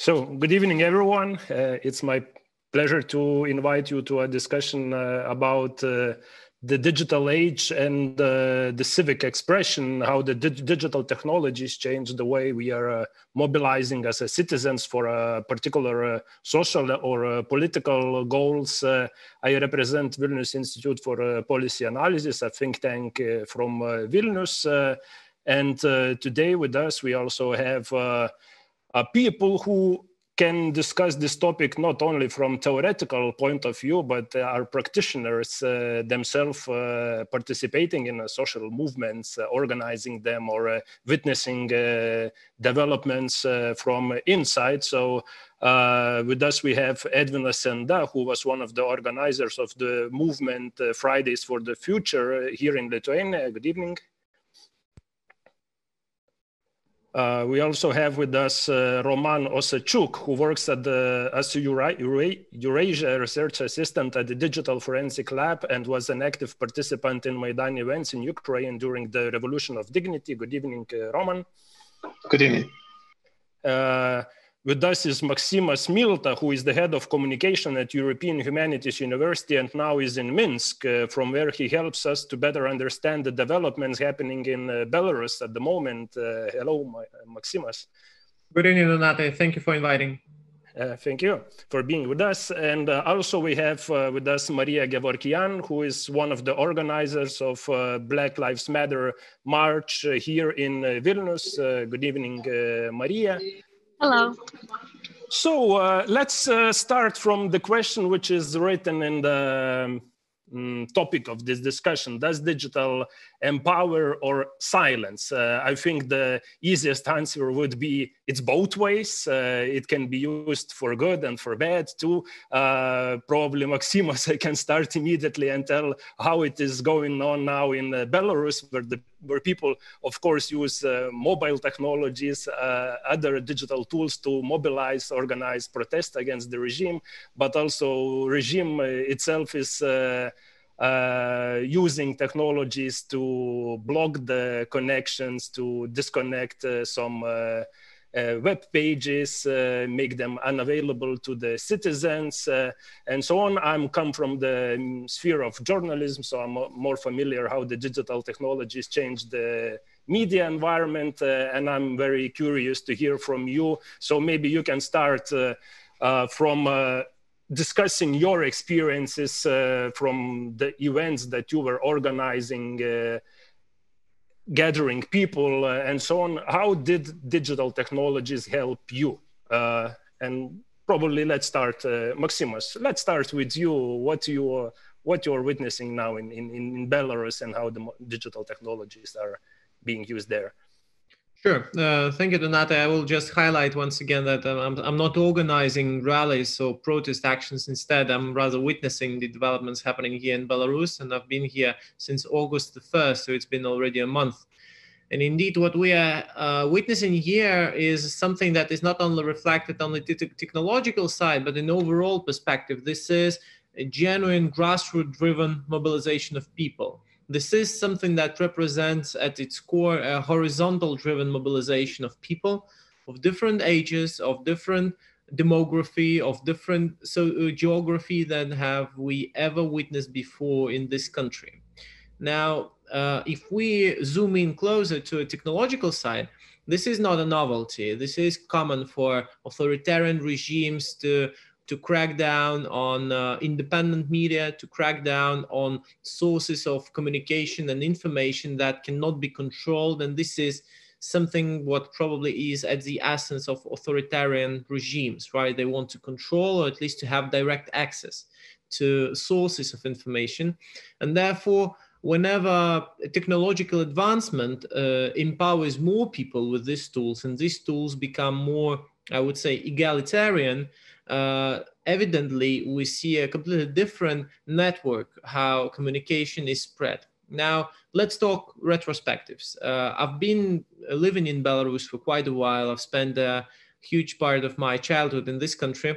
So, good evening, everyone. It's my pleasure to invite you to a discussion about the digital age and the civic expression, how the digital technologies change the way we are mobilizing as citizens for a particular social or political goals. I represent Vilnius Institute for Policy Analysis, a think tank from Vilnius. And today with us, we also have people who can discuss this topic not only from theoretical point of view, but are practitioners themselves participating in social movements, organizing them, or witnessing developments from inside. So with us, we have Edwin Senda, who was one of the organizers of the movement Fridays for the Future here in Lithuania. Good evening. We also have with us Roman Osachuk, who works at as a Eurasia Research Assistant at the Digital Forensic Lab and was an active participant in Maidan events in Ukraine during the Revolution of Dignity. Good evening, Roman. Good evening. With us is Maximas Milta, who is the head of communication at European Humanities University and now is in Minsk, from where he helps us to better understand the developments happening in Belarus at the moment. Hello, Maximas. Good evening, Donate. Thank you for inviting. Thank you for being with us. And also we have with us Maria Gevorkian, who is one of the organizers of Black Lives Matter March here in Vilnius. Good evening, Maria. Hello. So let's start from the question which is written in the topic of this discussion. Does digital empower or silence? I think the easiest answer would be it's both ways. It can be used for good and for bad too. Probably Maximus, I can start immediately and tell how it is going on now in Belarus, where people, of course, use mobile technologies, other digital tools to mobilize, organize, protest against the regime, but also regime itself is using technologies to block the connections, to disconnect some web pages, make them unavailable to the citizens, and so on. I'm come from the sphere of journalism, so I'm more familiar how the digital technologies change the media environment, and I'm very curious to hear from you. So maybe you can start from discussing your experiences from the events that you were organizing, gathering people and so on. How did digital technologies help you? And probably let's start, Maximus, let's start with you. What you're witnessing now in Belarus and how the digital technologies are being used there. Sure. Thank you, Donate. I will just highlight once again that I'm not organizing rallies or protest actions. Instead, I'm rather witnessing the developments happening here in Belarus, and I've been here since August the 1st, so it's been already a month. And indeed, what we are witnessing here is something that is not only reflected on the technological side, but in overall perspective. This is a genuine grassroots-driven mobilization of people. This is something that represents at its core a horizontal-driven mobilization of people of different ages, of different demography, of different geography than have we ever witnessed before in this country. Now, if we zoom in closer to a technological side, this is not a novelty. This is common for authoritarian regimes to crack down on independent media, to crack down on sources of communication and information that cannot be controlled. And this is something what probably is at the essence of authoritarian regimes, right? They want to control, or at least to have direct access to sources of information. And therefore, whenever technological advancement empowers more people with these tools, and these tools become more, I would say, egalitarian, evidently we see a completely different network, how communication is spread. Now, let's talk retrospectives. I've been living in Belarus for quite a while. I've spent a huge part of my childhood in this country.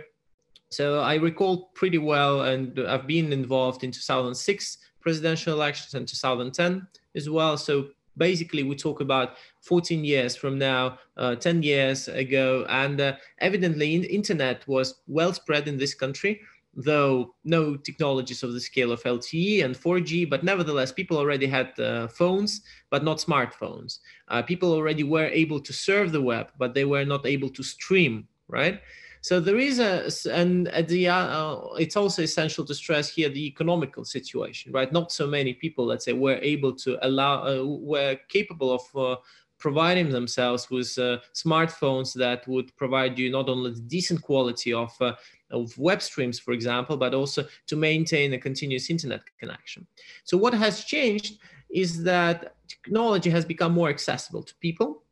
So I recall pretty well, and I've been involved in 2006 presidential elections and 2010 as well. So basically we talk about 14 years from now, 10 years ago, and evidently internet was well spread in this country, though no technologies of the scale of LTE and 4G, but nevertheless, people already had phones, but not smartphones. People already were able to surf the web, but they were not able to stream, right? So there is it's also essential to stress here the economical situation, right? Not so many people, let's say, were able to were capable of providing themselves with smartphones that would provide you not only the decent quality of web streams, for example, but also to maintain a continuous internet connection. So what has changed is that technology has become more accessible to people.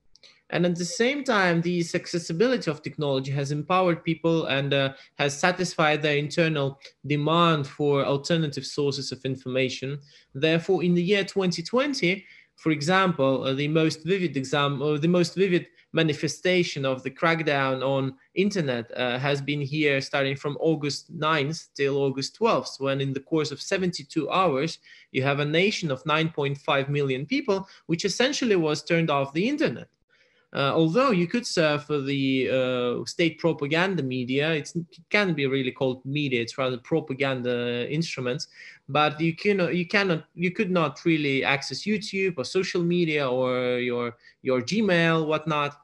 And at the same time, this accessibility of technology has empowered people and has satisfied their internal demand for alternative sources of information. Therefore, in the year 2020, for example, the most vivid manifestation of the crackdown on internet has been here starting from August 9th till August 12th, when in the course of 72 hours, you have a nation of 9.5 million people, which essentially was turned off the internet. Although you could surf the state propaganda media, it can't be really called media; it's rather propaganda instruments. But you could not really access YouTube or social media or your Gmail, whatnot.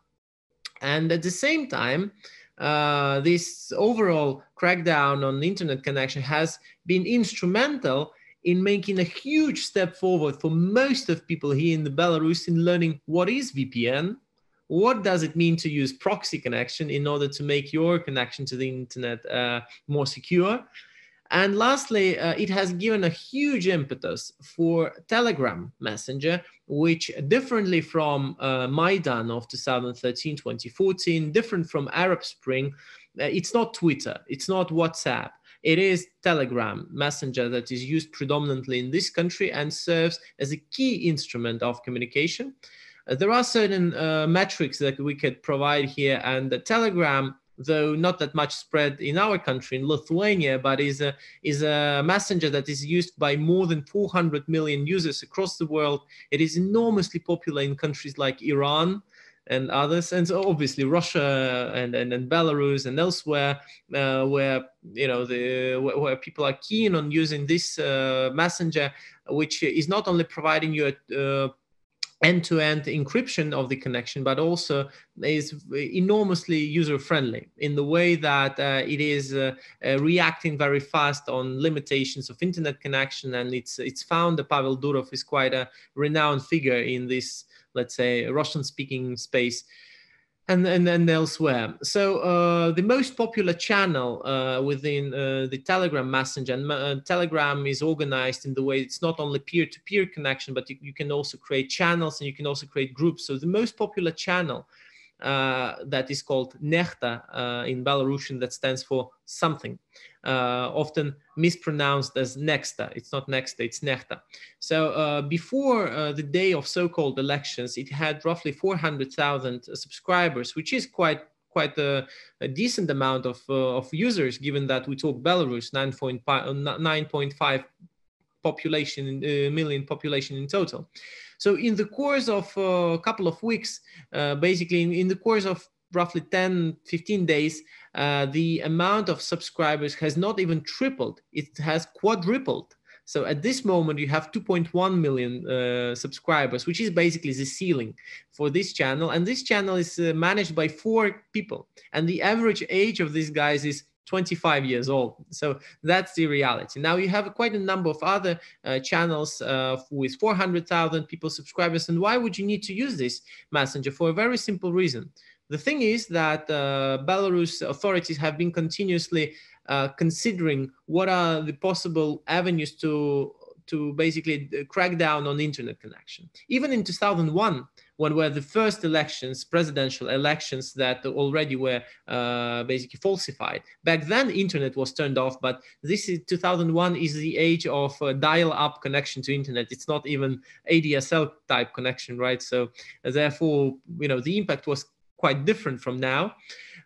And at the same time, this overall crackdown on internet connection has been instrumental in making a huge step forward for most of people here in the Belarus in learning what is VPN. What does it mean to use proxy connection in order to make your connection to the internet more secure? And lastly, it has given a huge impetus for Telegram Messenger, which differently from Maidan of 2013, 2014, different from Arab Spring, it's not Twitter, it's not WhatsApp. It is Telegram Messenger that is used predominantly in this country and serves as a key instrument of communication. There are certain metrics that we could provide here, and the Telegram, though not that much spread in our country, in Lithuania, but is a messenger that is used by more than 400 million users across the world. It is enormously popular in countries like Iran and others, and so obviously Russia and Belarus and elsewhere, where where people are keen on using this messenger, which is not only providing you a end-to-end encryption of the connection, but also is enormously user-friendly in the way that it is reacting very fast on limitations of internet connection. And its founder, Pavel Durov, is quite a renowned figure in this, let's say, Russian-speaking space and elsewhere. So the most popular channel within the Telegram Messenger, and Telegram is organized in the way it's not only peer-to-peer connection, but you can also create channels and you can also create groups. So the most popular channel that is called Nechta in Belarusian, that stands for something, often mispronounced as Nexta. It's not Nexta, it's Nechta. So before the day of so-called elections, it had roughly 400,000 subscribers, which is quite a decent amount of users, given that we talk Belarus, 9.5 million population in total. So in the course of a couple of weeks, basically in the course of roughly 10-15 days, the amount of subscribers has not even tripled, it has quadrupled. So at this moment, you have 2.1 million subscribers, which is basically the ceiling for this channel. And this channel is managed by 4 people. And the average age of these guys is 25 years old. So that's the reality. Now you have quite a number of other channels with 400,000 people subscribers. And why would you need to use this messenger? For a very simple reason. The thing is that Belarus authorities have been continuously considering what are the possible avenues to basically crack down on internet connection. Even in 2001, when were the first elections, presidential elections that already were basically falsified. Back then, internet was turned off, but this is 2001 is the age of dial-up connection to internet. It's not even ADSL type connection, right? So therefore, the impact was quite different from now.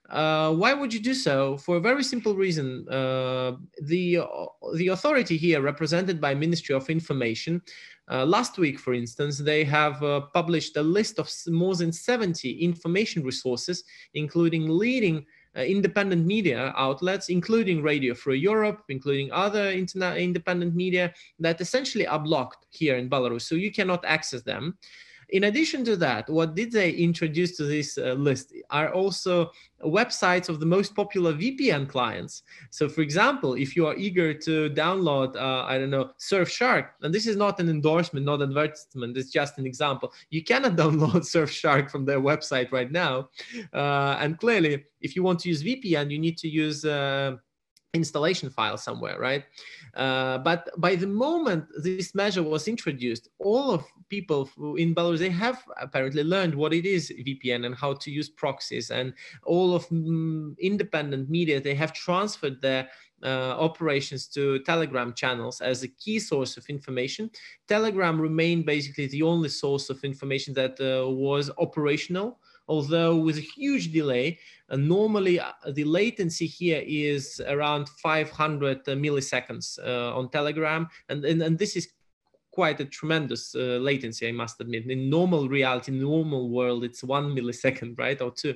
Why would you do so? For a very simple reason. The authority here, represented by Ministry of Information, Last week, for instance, they have published a list of more than 70 information resources, including leading independent media outlets, including Radio Free Europe, including other internet independent media that essentially are blocked here in Belarus, so you cannot access them. In addition to that, what did they introduce to this list are also websites of the most popular VPN clients. So for example, if you are eager to download, I don't know, Surfshark, and this is not an endorsement, not advertisement, it's just an example. You cannot download Surfshark from their website right now. And clearly, if you want to use VPN, you need to use installation file somewhere, right? But by the moment this measure was introduced, all of people in Belarus, they have apparently learned what it is VPN and how to use proxies, and all of independent media, they have transferred their operations to Telegram channels as a key source of information. Telegram remained basically the only source of information that was operational, although with a huge delay. Normally, the latency here is around 500 milliseconds on Telegram, and this is quite a tremendous latency, I must admit. In normal reality, normal world, it's 1 millisecond, right, or 2.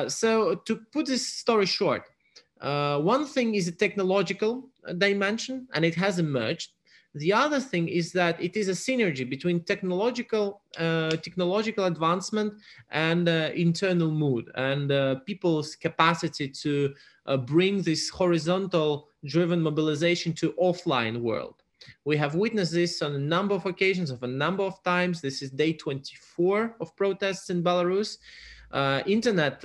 So to put this story short, one thing is a technological dimension, and it has emerged. The other thing is that it is a synergy between technological advancement and internal mood and people's capacity to bring this horizontal driven mobilization to offline world. We have witnessed this on a number of occasions, of a number of times. This is day 24 of protests in Belarus. Internet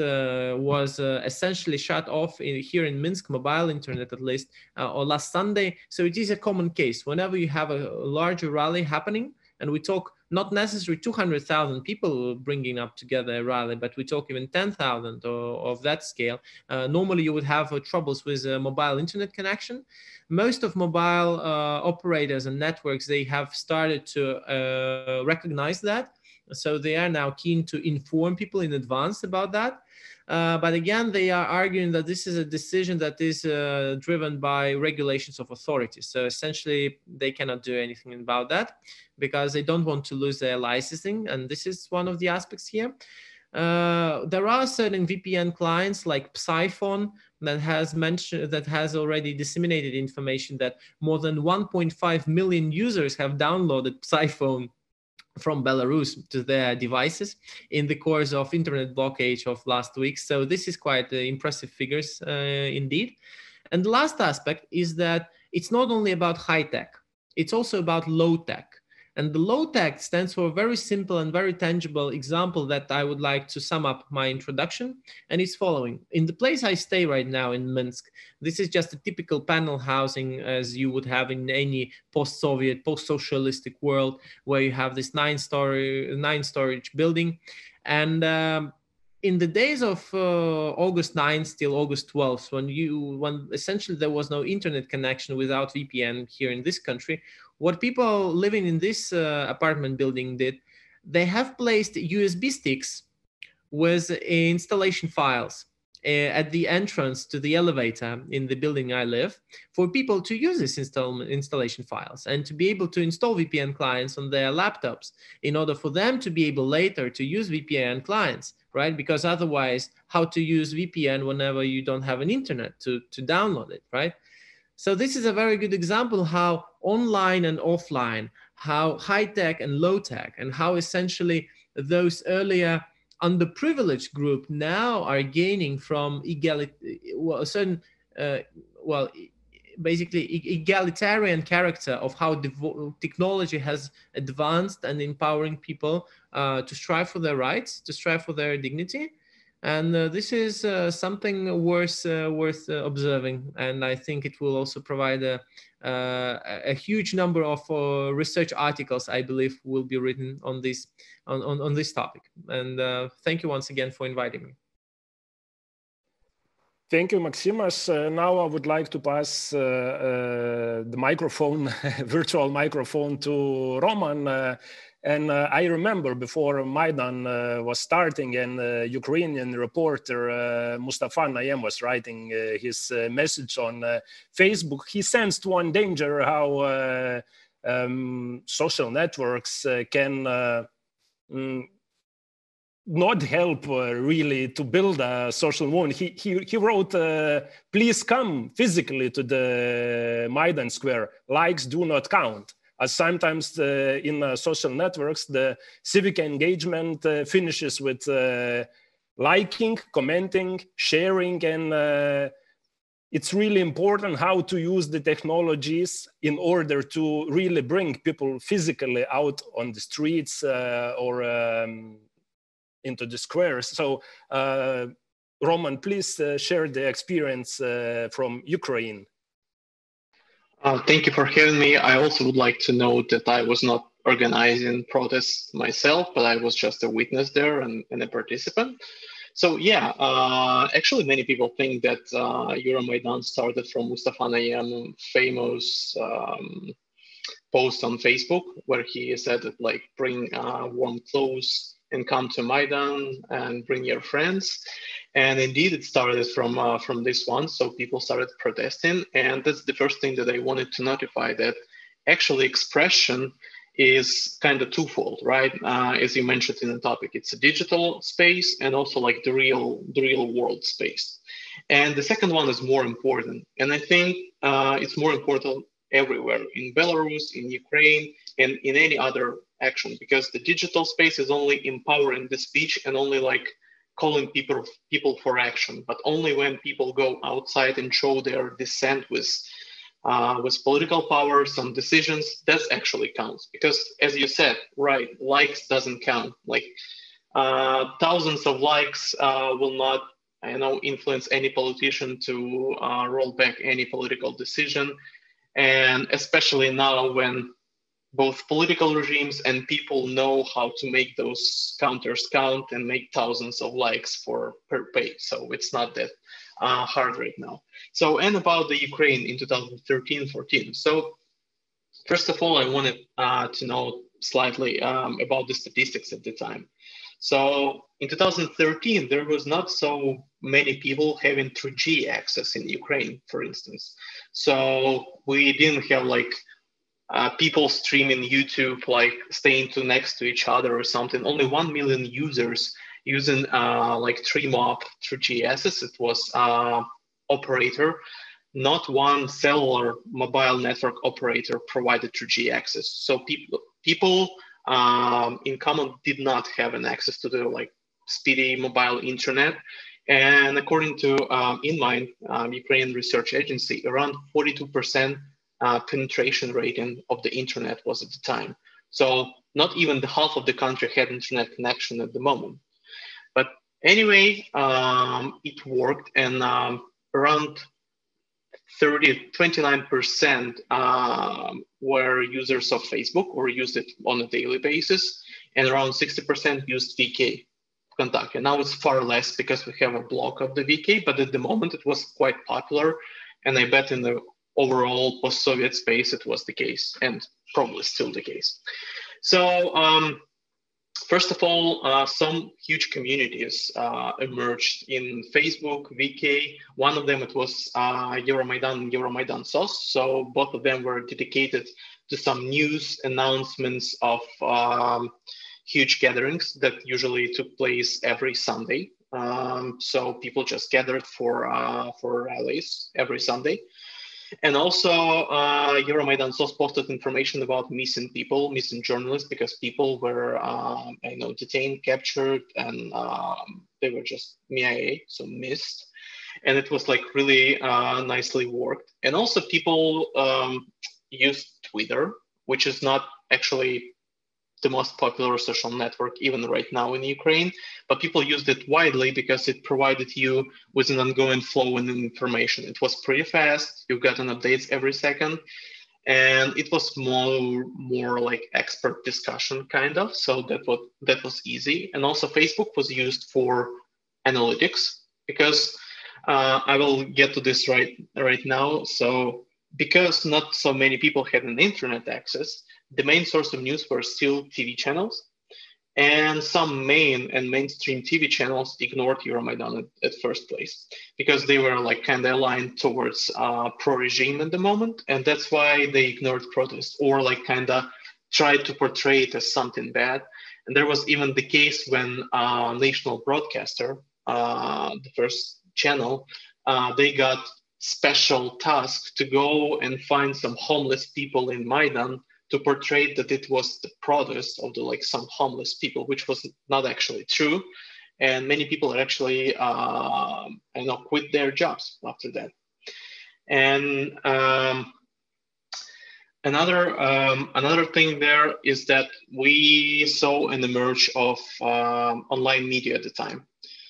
was essentially shut off here in Minsk, mobile internet at least, or last Sunday. So it is a common case. Whenever you have a larger rally happening, and we talk not necessarily 200,000 people bringing up together a rally, but we talk even 10,000 of that scale, normally you would have troubles with mobile internet connection. Most of mobile operators and networks, they have started to recognize that. So they are now keen to inform people in advance about that. But again, they are arguing that this is a decision that is driven by regulations of authorities. So essentially, they cannot do anything about that because they don't want to lose their licensing. And this is one of the aspects here. There are certain VPN clients like Psyphone that has already disseminated information that more than 1.5 million users have downloaded Psyphone from Belarus to their devices in the course of internet blockade of last week. So this is quite impressive figures indeed. And the last aspect is that it's not only about high tech, it's also about low tech. And the low tech stands for a very simple and very tangible example that I would like to sum up my introduction. And it's following. In the place I stay right now in Minsk, this is just a typical panel housing as you would have in any post-Soviet, post-socialistic world, where you have this nine-story building. And in the days of August 9th till August 12th, when essentially there was no internet connection without VPN here in this country, what people living in this apartment building did, they have placed USB sticks with installation files at the entrance to the elevator in the building I live for people to use these installation files and to be able to install VPN clients on their laptops in order for them to be able later to use VPN clients, right? Because otherwise, how to use VPN whenever you don't have an internet to download it, right? So this is a very good example how online and offline, how high-tech and low-tech, and how essentially those earlier underprivileged group now are gaining from basically egalitarian character of how technology has advanced and empowering people to strive for their rights, to strive for their dignity. And this is something worth observing, and I think it will also provide a huge number of research articles, I believe, will be written on this topic. And thank you once again for inviting me. Thank you, Maximas. Now I would like to pass the microphone, virtual microphone, to Roman. And I remember before Maidan was starting, and Ukrainian reporter Mustafa Nayem was writing his message on Facebook. He sensed one danger, how social networks can not help really to build a social movement. He wrote, please come physically to the Maidan Square. Likes do not count. As sometimes in social networks, the civic engagement finishes with liking, commenting, sharing, and it's really important how to use the technologies in order to really bring people physically out on the streets or into the squares. So, Roman, please share the experience from Ukraine. Thank you for having me. I also would like to note that I was not organizing protests myself, but I was just a witness there and a participant. So yeah, actually many people think that Euromaidan started from Mustafa Nayyam's famous post on Facebook, where he said that, like, bring warm clothes and come to Maidan and bring your friends. And indeed, it started from this one. So people started protesting. And that's the first thing that I wanted to notify, that actually expression is kind of twofold, right? As you mentioned in the topic, it's a digital space and also like the real world space. And the second one is more important. And I think it's more important everywhere, in Belarus, in Ukraine, and in any other action, because the digital space is only empowering the speech and only like calling people for action. But only when people go outside and show their dissent with political power, some decisions, that actually counts. Because as you said, right, likes doesn't count. Like thousands of likes will not, influence any politician to roll back any political decision. And especially now when both political regimes and people know how to make those counters count and make thousands of likes per page. So it's not that hard right now. So, and about the Ukraine in 2013-14. So first of all, I wanted to know slightly about the statistics at the time. So in 2013, there was not so many people having 3G access in Ukraine, for instance. So we didn't have like people streaming YouTube, like staying next to each other or something. Only 1 million users using like 3MOP 3G access. It was operator, not one cellular mobile network operator provided 3G access. So people in common did not have an access to the like speedy mobile internet. And according to InMind, Ukrainian research agency, around 42% penetration rating of the internet was at the time. So not even the half of the country had internet connection at the moment. But anyway, it worked, and around 29% were users of Facebook or used it on a daily basis, and around 60% used VK Kontakte. Now it's far less because we have a block of the VK, but at the moment it was quite popular, and I bet in the overall post-Soviet space it was the case, and probably still the case. So first of all, some huge communities emerged in Facebook, VK. One of them, it was Euromaidan and Euromaidan SOS. So both of them were dedicated to some news announcements of huge gatherings that usually took place every Sunday. So people just gathered for rallies every Sunday. And also, Euromaidan SOS posted information about missing people, missing journalists, because people were, detained, captured, and they were just MIA, so missed. And it was like really nicely worked. And also, people used Twitter, which is not actually the most popular social network even right now in Ukraine, but people used it widely because it provided you with an ongoing flow in information. It was pretty fast, you got an updates every second, and it was more like expert discussion kind of, so that was easy. And also Facebook was used for analytics, because I will get to this right now. So because not so many people had an internet access, the main source of news were still TV channels. And some main and mainstream TV channels ignored Euromaidan at first place because they were like kind of aligned towards pro-regime at the moment. And that's why they ignored protests or like kind of tried to portray it as something bad. And there was even the case when national broadcaster, the first channel, they got special task to go and find some homeless people in Maidan to portray that it was the protest of the like some homeless people, which was not actually true. And many people are actually quit their jobs after that. And another thing there is that we saw an emerge of online media at the time.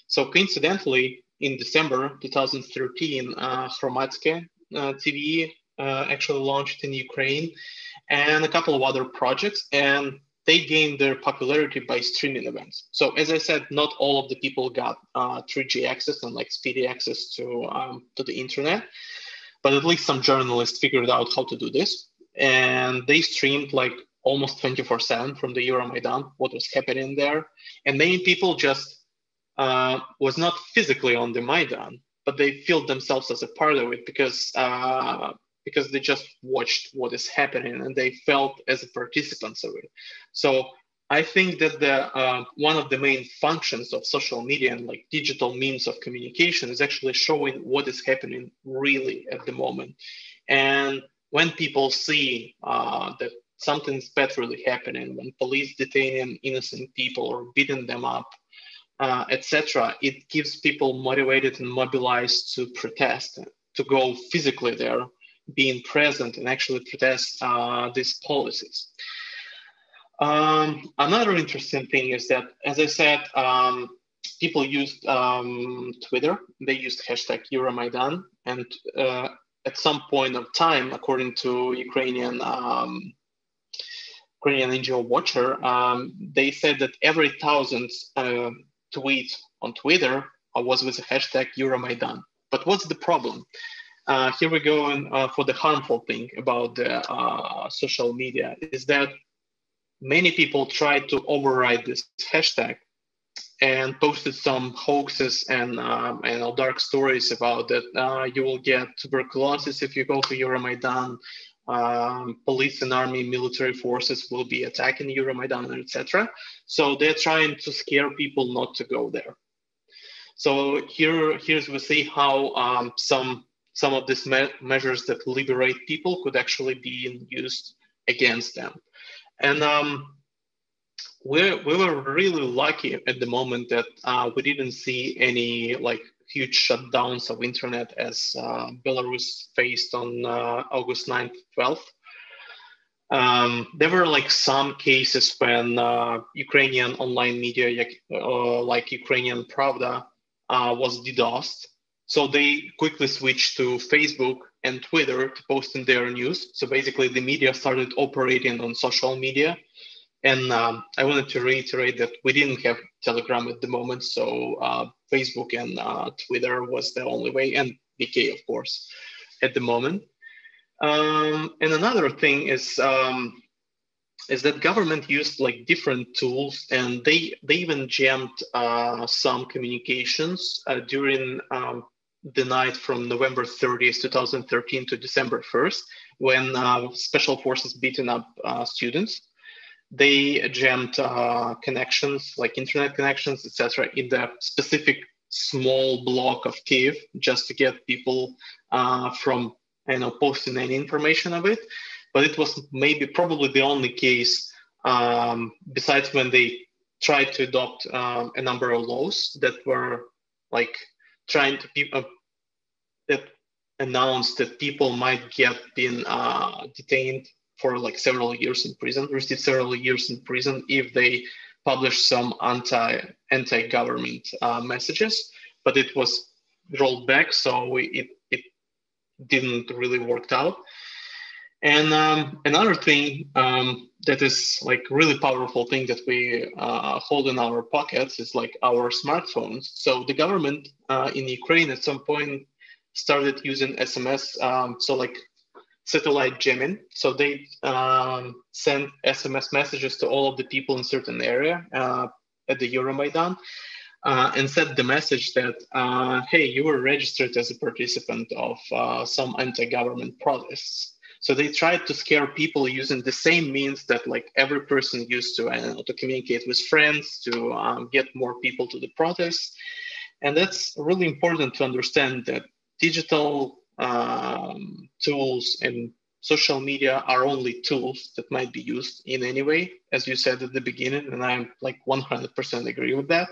So coincidentally, in December 2013, Hromadske TV actually launched in Ukraine, and a couple of other projects, and they gained their popularity by streaming events. So as I said, not all of the people got 3G access and like speedy access to the internet, but at least some journalists figured out how to do this. And they streamed like almost 24/7 from the Euromaidan, what was happening there. And many people just was not physically on the Maidan, but they feel themselves as a part of it because they just watched what is happening and they felt as participants of it. So I think that one of the main functions of social media and like digital means of communication is actually showing what is happening really at the moment. And when people see that something's bad really happening, when police detaining innocent people or beating them up, etc., it gives people motivated and mobilized to protest, to go physically there, being present and actually protest these policies. Another interesting thing is that, as I said, people used Twitter. They used hashtag Euromaidan, and at some point of time, according to Ukrainian NGO Watcher, they said that every 1,000 tweet on Twitter was with the hashtag Euromaidan. But what's the problem? Here we go for the harmful thing about the social media is that many people tried to override this hashtag and posted some hoaxes and dark stories about that you will get tuberculosis if you go to Euromaidan, police and army military forces will be attacking Euromaidan, etc. So they're trying to scare people not to go there. So here's we see how some of these measures that liberate people could actually be used against them. And we were really lucky at the moment that we didn't see any like huge shutdowns of internet as Belarus faced on August 9th, 12th. There were like some cases when Ukrainian online media, like Ukrainian Pravda, was DDoSed. So they quickly switched to Facebook and Twitter to post in their news. So basically the media started operating on social media. And I wanted to reiterate that we didn't have Telegram at the moment. So Facebook and Twitter was the only way, and VK, of course, at the moment. And another thing is that government used like different tools, and they even jammed some communications during the night from November 30th, 2013 to December 1st, when special forces beaten up students. They jammed connections, like internet connections, etc., in the specific small block of Kiev, just to get people from posting any information of it. But it was probably the only case, besides when they tried to adopt a number of laws that were like trying to that announced that people might get been detained for like several years in prison, receive several years in prison if they publish some anti-government messages, but it was rolled back, so it didn't really work out. And another thing that is like really powerful thing that we hold in our pockets is like our smartphones. So the government in Ukraine at some point started using SMS, so like satellite jamming. So they sent SMS messages to all of the people in certain area at the Euromaidan and sent the message that, hey, you were registered as a participant of some anti-government protests. So they tried to scare people using the same means that like every person used to communicate with friends, to get more people to the protests. And that's really important to understand that digital tools and social media are only tools that might be used in any way, as you said at the beginning, and I'm like 100% agree with that.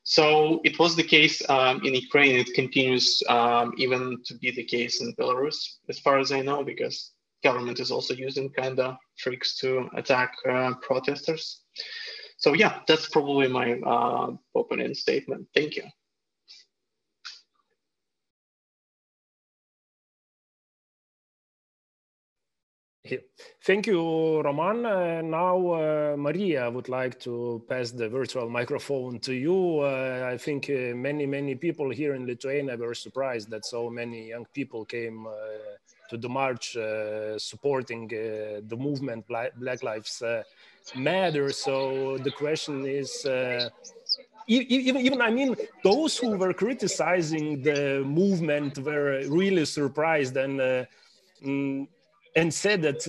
So it was the case in Ukraine. It continues even to be the case in Belarus, as far as I know, because government is also using kind of tricks to attack protesters. So yeah, that's probably my opening statement. Thank you. Thank you, Roman. Now, Maria would like to pass the virtual microphone to you. I think many people here in Lithuania were surprised that so many young people came to the march supporting the movement Black Lives Matter. So the question is, even I mean, those who were criticizing the movement were really surprised and said that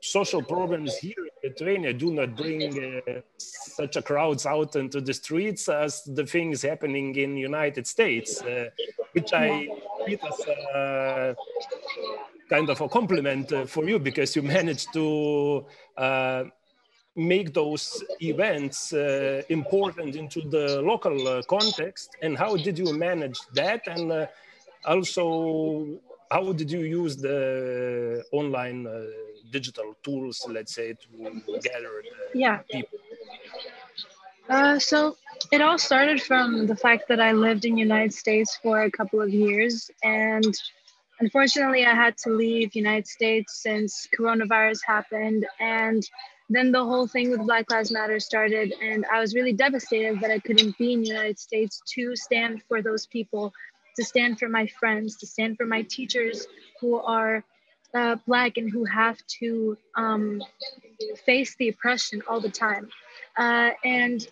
social problems here in Lithuania do not bring such a crowds out into the streets as the things happening in United States, which I treat as kind of a compliment for you, because you managed to make those events important into the local context. And how did you manage that? And also, how did you use the online digital tools, let's say, to gather the people? So it all started from the fact that I lived in the United States for a couple of years, and unfortunately I had to leave United States since coronavirus happened, and then the whole thing with Black Lives Matter started, and I was really devastated that I couldn't be in the United States to stand for those people, to stand for my friends, to stand for my teachers who are Black and who have to face the oppression all the time. And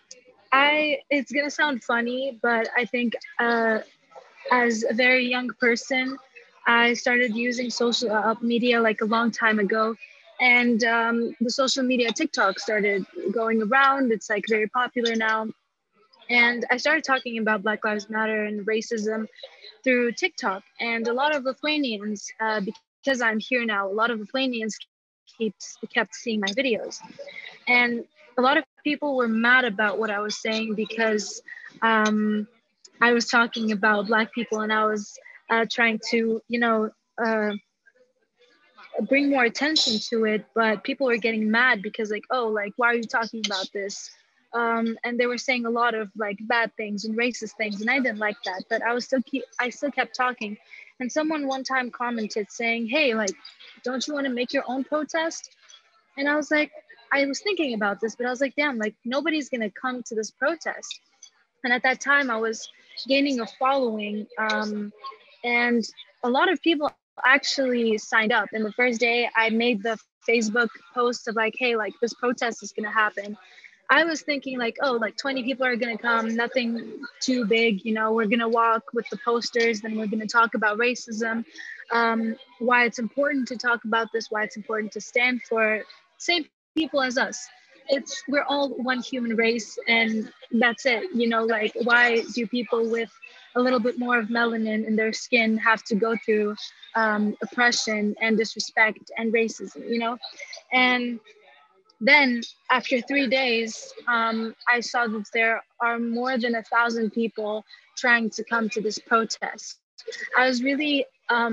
it's gonna sound funny, but I think as a very young person, I started using social media like a long time ago. And the social media TikTok started going around. It's like very popular now. And I started talking about Black Lives Matter and racism through TikTok. And a lot of Lithuanians, because I'm here now, a lot of Lithuanians kept seeing my videos. And a lot of people were mad about what I was saying because I was talking about Black people and I was trying to, bring more attention to it. But people were getting mad because like, oh, like, why are you talking about this? And they were saying a lot of like bad things and racist things. And I didn't like that, but I still kept talking. And someone one time commented saying, hey, like, don't you want to make your own protest? And I was like, I was thinking about this, but I was like, damn, like nobody's going to come to this protest. And at that time I was gaining a following, and a lot of people actually signed up. And the first day I made the Facebook post of like, hey, like this protest is going to happen. I was thinking like, oh, like 20 people are going to come, nothing too big, we're going to walk with the posters, then we're going to talk about racism, why it's important to talk about this, why it's important to stand for same people as us. We're all one human race, and that's it. Like, why do people with a little bit more of melanin in their skin have to go through oppression and disrespect and racism, And then after 3 days, I saw that there are more than 1,000 people trying to come to this protest. I was really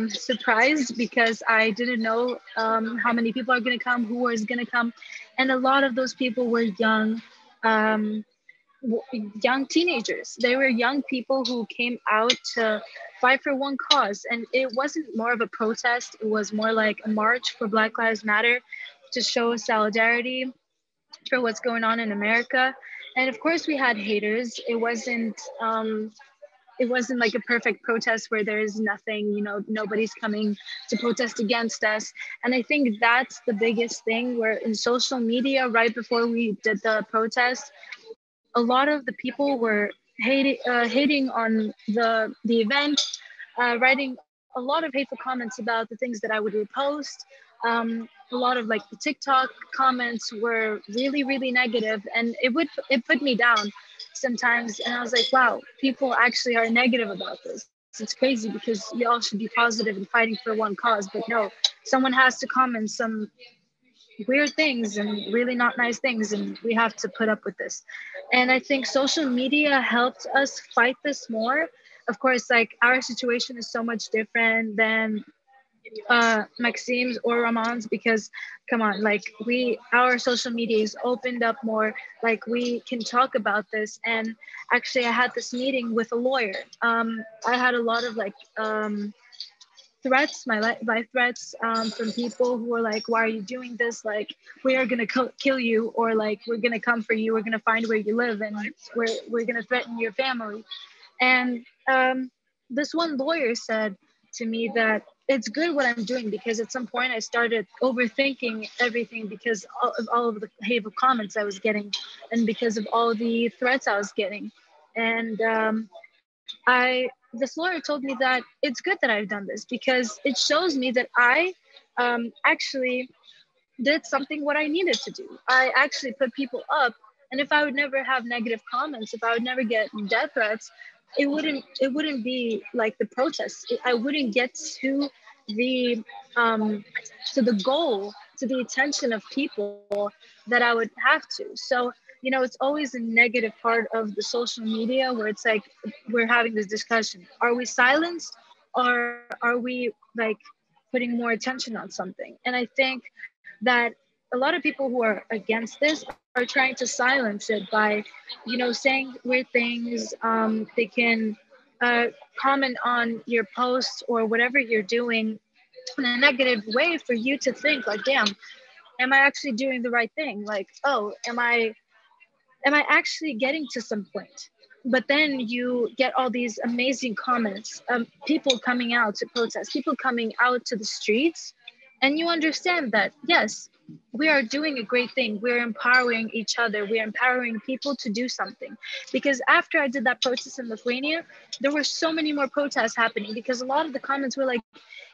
surprised because I didn't know how many people are going to come, who was going to come. And a lot of those people were young teenagers. They were young people who came out to fight for one cause. And it wasn't more of a protest. It was more like a march for Black Lives Matter to show solidarity for what's going on in America. And of course we had haters. It wasn't it wasn't like a perfect protest where there is nothing, you know, nobody's coming to protest against us. And I think that's the biggest thing, where in social media, right before we did the protest, a lot of the people were hating on the event, writing a lot of hateful comments about the things that I would repost. A lot of like the TikTok comments were really, really negative, and it put me down sometimes. And I was like, wow, people actually are negative about this. It's crazy, because we all should be positive and fighting for one cause, but no, someone has to comment some weird things and really not nice things, and we have to put up with this. And I think social media helped us fight this more. Of course, like our situation is so much different than Maxime's or Ramon's, because come on, like our social media is opened up more, like we can talk about this. And actually I had this meeting with a lawyer. I had a lot of like threats, my life threats, from people who were like, why are you doing this? Like, we are gonna kill you, or like, we're gonna come for you, we're gonna find where you live, and we're gonna threaten your family. And this one lawyer said to me that it's good what I'm doing, because at some point I started overthinking everything because of all of the hateful comments I was getting, and because of all the threats I was getting. And this lawyer told me that it's good that I've done this, because it shows me that I actually did something what I needed to do. I actually put people up, and if I would never have negative comments, if I would never get death threats, it wouldn't be like the protests. I wouldn't get the to the goal, to the attention of people that I would have to. So, you know, it's always a negative part of the social media, where it's like we're having this discussion: are we silenced, or are we like putting more attention on something? And I think that a lot of people who are against this are trying to silence it by, you know, saying weird things. They can comment on your post or whatever you're doing in a negative way, for you to think like, damn, am I actually doing the right thing? Like, oh, am I actually getting to some point? But then you get all these amazing comments, people coming out to protest, people coming out to the streets, and you understand that, yes, we are doing a great thing. We're empowering each other. We're empowering people to do something. Because after I did that protest in Lithuania, there were so many more protests happening, because a lot of the comments were like,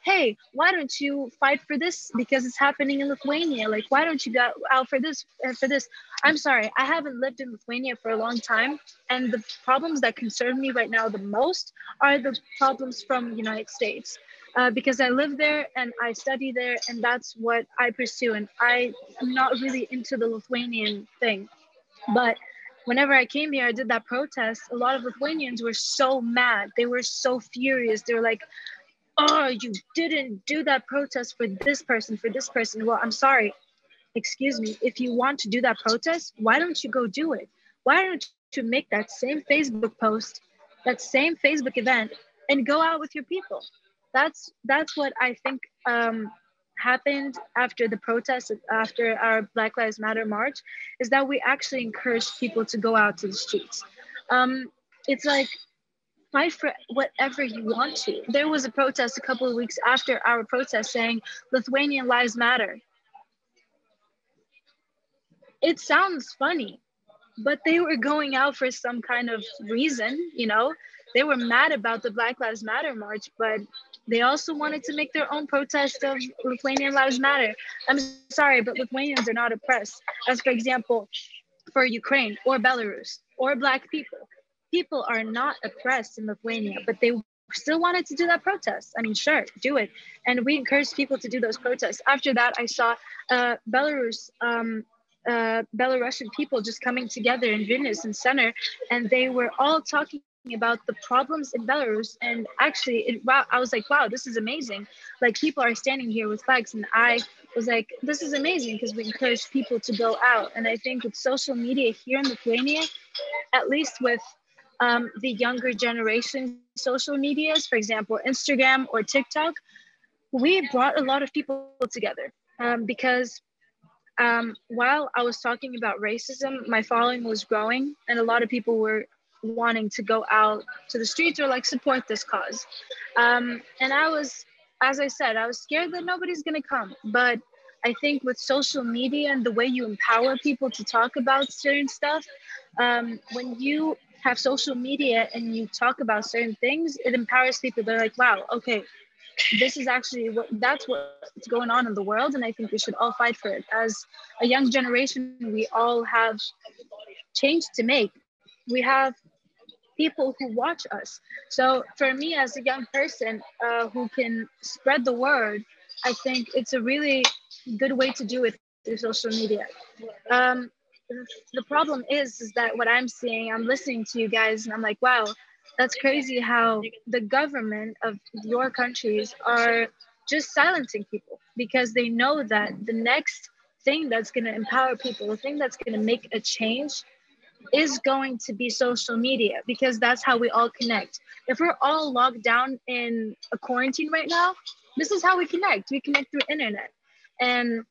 hey, why don't you fight for this? Because it's happening in Lithuania. Like, why don't you go out for this and for this? I'm sorry, I haven't lived in Lithuania for a long time. And the problems that concern me right now the most are the problems from the United States. Because I live there and I study there, and that's what I pursue. And I am not really into the Lithuanian thing. But whenever I came here, I did that protest. A lot of Lithuanians were so mad. They were so furious. They were like, oh, you didn't do that protest for this person, for this person. Well, I'm sorry. Excuse me. If you want to do that protest, why don't you go do it? Why don't you make that same Facebook post, that same Facebook event, and go out with your people? That's what I think happened after the protest, after our Black Lives Matter march, is that we actually encouraged people to go out to the streets. It's like, fight for whatever you want to. There was a protest a couple of weeks after our protest saying Lithuanian lives matter. It sounds funny, but they were going out for some kind of reason, you know? They were mad about the Black Lives Matter march, but they also wanted to make their own protest of Lithuanian lives matter. I'm sorry, but Lithuanians are not oppressed. As for example, for Ukraine or Belarus or Black people. People are not oppressed in Lithuania, but they still wanted to do that protest. I mean, sure, do it. And we encouraged people to do those protests. After that, I saw Belarusian people just coming together in Vilnius and center, and they were all talking about the problems in Belarus. And actually, I was like, wow, this is amazing. Like, people are standing here with flags, and I was like, this is amazing, because we encourage people to go out. And I think with social media here in Lithuania, at least with the younger generation social medias, for example, Instagram or TikTok, we brought a lot of people together, because while I was talking about racism, my following was growing, and a lot of people were wanting to go out to the streets or like support this cause. And I was, as I said, I was scared that nobody's gonna come. But I think with social media and the way you empower people to talk about certain stuff, when you have social media and you talk about certain things, it empowers people. They're like, wow, okay, this is actually what's going on in the world, and I think we should all fight for it. As a young generation, we all have change to make. We have people who watch us. So for me, as a young person who can spread the word, I think it's a really good way to do it through social media. Um, the problem is that what I'm seeing, I'm listening to you guys, and I'm like, wow, that's crazy how the government of your countries are just silencing people because they know that the next thing that's going to empower people, the thing that's going to make a change is going to be social media because that's how we all connect. If we're all locked down in a quarantine right now, this is how we connect. We connect through internet. And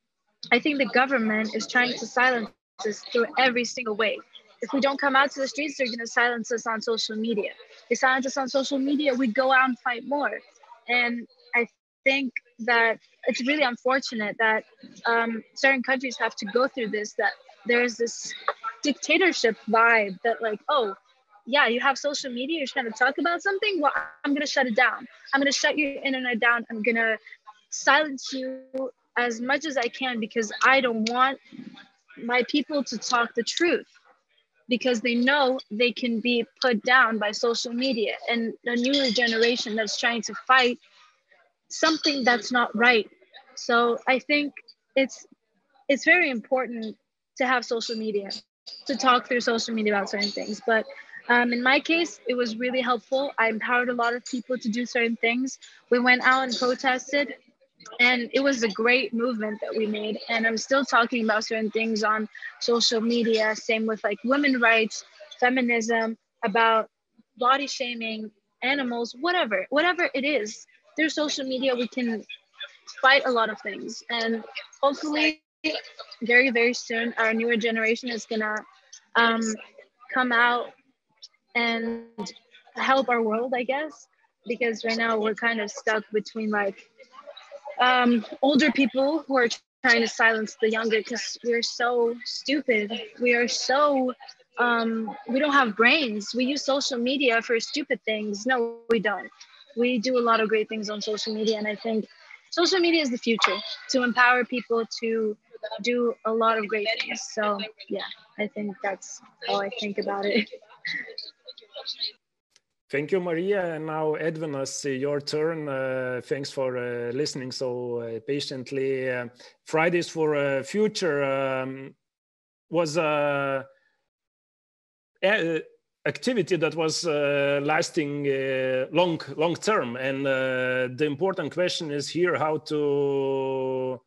I think the government is trying to silence us through every single way. If we don't come out to the streets, they're going to silence us on social media. They silence us on social media, we go out and fight more. And I think that it's really unfortunate that certain countries have to go through this, that there's this dictatorship vibe that like, oh, yeah, you have social media, you're trying to talk about something, well, I'm going to shut it down. I'm going to shut your internet down. I'm going to silence you as much as I can because I don't want my people to talk the truth because they know they can be put down by social media and a newer generation that's trying to fight something that's not right. So I think it's very important to have social media, to talk through social media about certain things. But in my case, it was really helpful. I empowered a lot of people to do certain things. We went out and protested, and it was a great movement that we made. And I'm still talking about certain things on social media, same with like women's rights, feminism, about body shaming, animals, whatever it is. Through social media, we can fight a lot of things. And hopefully, very, very soon, our newer generation is gonna um, come out and help our world, I guess, because right now we're kind of stuck between like older people who are trying to silence the younger because we're so stupid. We are so, we don't have brains. We use social media for stupid things. No, we don't. We do a lot of great things on social media. And I think social media is the future to empower people to do a lot of great things. So yeah, I think that's how I think about it. Thank you, Maria. And now, Edvinas, your turn. Thanks for listening so patiently. Fridays for Future was a activity that was lasting long term. And the important question is here how to